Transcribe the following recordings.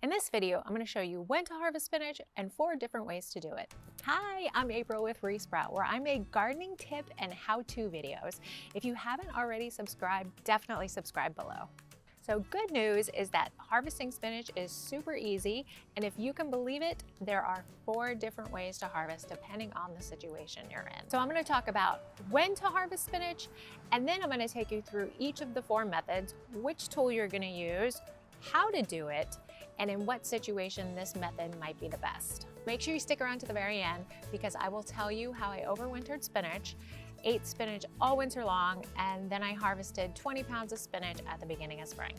In this video, I'm going to show you when to harvest spinach and 4 different ways to do it. Hi, I'm April with Resprout, where I make gardening tip and how-to videos. If you haven't already subscribed, definitely subscribe below. So good news is that harvesting spinach is super easy, and if you can believe it, there are 4 different ways to harvest depending on the situation you're in. So I'm going to talk about when to harvest spinach, and then I'm going to take you through each of the 4 methods, which tool you're going to use, how to do it, and in what situation this method might be the best. Make sure you stick around to the very end because I will tell you how I overwintered spinach, ate spinach all winter long, and then I harvested 20 pounds of spinach at the beginning of spring.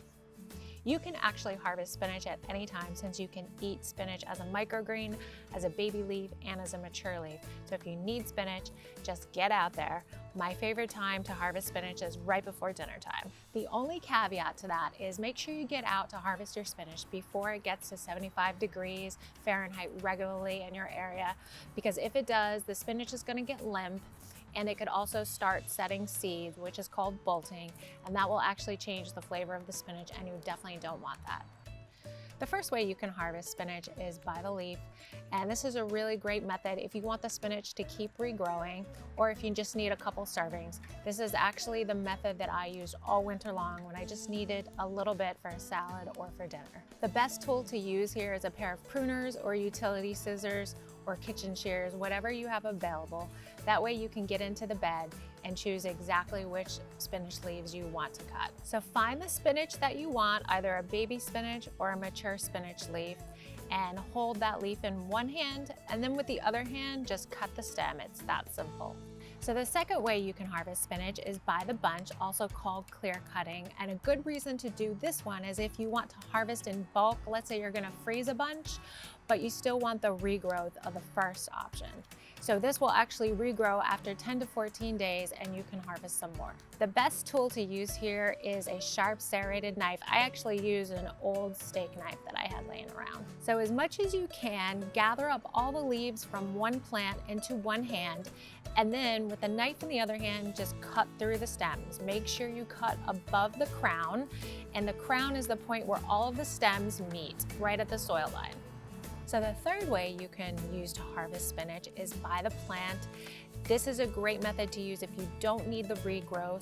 You can actually harvest spinach at any time since you can eat spinach as a microgreen, as a baby leaf, and as a mature leaf. So if you need spinach, just get out there. My favorite time to harvest spinach is right before dinner time. The only caveat to that is make sure you get out to harvest your spinach before it gets to 75 degrees Fahrenheit regularly in your area, because if it does, the spinach is going to get limp, and it could also start setting seeds, which is called bolting, and that will actually change the flavor of the spinach, and you definitely don't want that. The first way you can harvest spinach is by the leaf, and this is a really great method if you want the spinach to keep regrowing or if you just need a couple servings. This is actually the method that I used all winter long when I just needed a little bit for a salad or for dinner. The best tool to use here is a pair of pruners or utility scissors or kitchen shears, whatever you have available. That way you can get into the bed and choose exactly which spinach leaves you want to cut. So find the spinach that you want, either a baby spinach or a mature spinach leaf, and hold that leaf in one hand, and then with the other hand, just cut the stem. It's that simple. So the second way you can harvest spinach is by the bunch, also called clear cutting. And a good reason to do this one is if you want to harvest in bulk. Let's say you're gonna freeze a bunch, but you still want the regrowth of the first option. So this will actually regrow after 10 to 14 days and you can harvest some more. The best tool to use here is a sharp serrated knife. I actually use an old steak knife that I had laying around. So as much as you can, gather up all the leaves from one plant into one hand, and then with the knife in the other hand, just cut through the stems. Make sure you cut above the crown, and the crown is the point where all of the stems meet, right at the soil line. So the third way you can use to harvest spinach is by the plant. This is a great method to use if you don't need the regrowth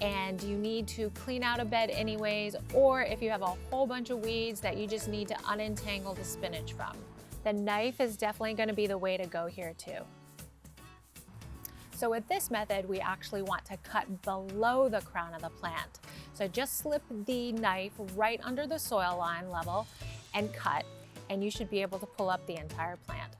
and you need to clean out a bed anyways, or if you have a whole bunch of weeds that you just need to unentangle the spinach from. The knife is definitely going to be the way to go here too. So with this method, we actually want to cut below the crown of the plant. So just slip the knife right under the soil line level and cut, and you should be able to pull up the entire plant.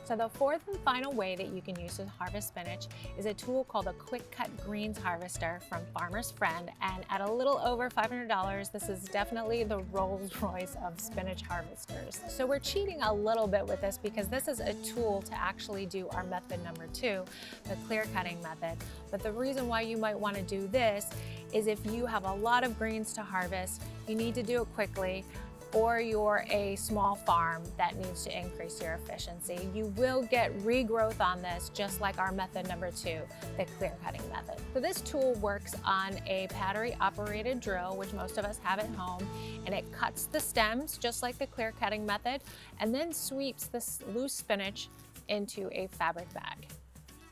So the fourth and final way that you can use to harvest spinach is a tool called a Quick Cut Greens Harvester from Farmer's Friend, and at a little over $500, this is definitely the Rolls Royce of spinach harvesters. So we're cheating a little bit with this because this is a tool to actually do our method number 2, the clear cutting method. But the reason why you might want to do this is if you have a lot of greens to harvest, you need to do it quickly, or you're a small farm that needs to increase your efficiency. You will get regrowth on this, just like our method number 2, the clear cutting method. So this tool works on a battery operated drill, which most of us have at home, and it cuts the stems just like the clear cutting method, and then sweeps this loose spinach into a fabric bag.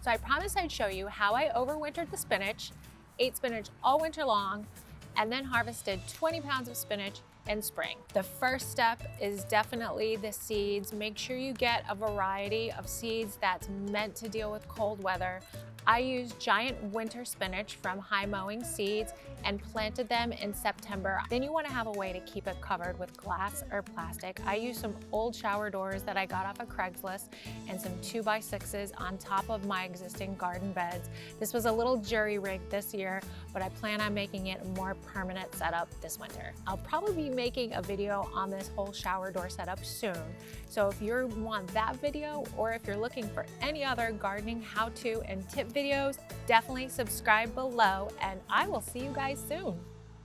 So I promised I'd show you how I overwintered the spinach, ate spinach all winter long, and then harvested 20 pounds of spinach in spring. The first step is definitely the seeds. Make sure you get a variety of seeds that's meant to deal with cold weather. I used giant winter spinach from High Mowing Seeds and planted them in September. Then you want to have a way to keep it covered with glass or plastic. I used some old shower doors that I got off of Craigslist and some 2x6s on top of my existing garden beds. This was a little jury rig this year, but I plan on making it a more permanent setup this winter. I'll probably be making a video on this whole shower door setup soon. So if you want that video, or if you're looking for any other gardening how-to and tip videos, definitely subscribe below, and I will see you guys soon.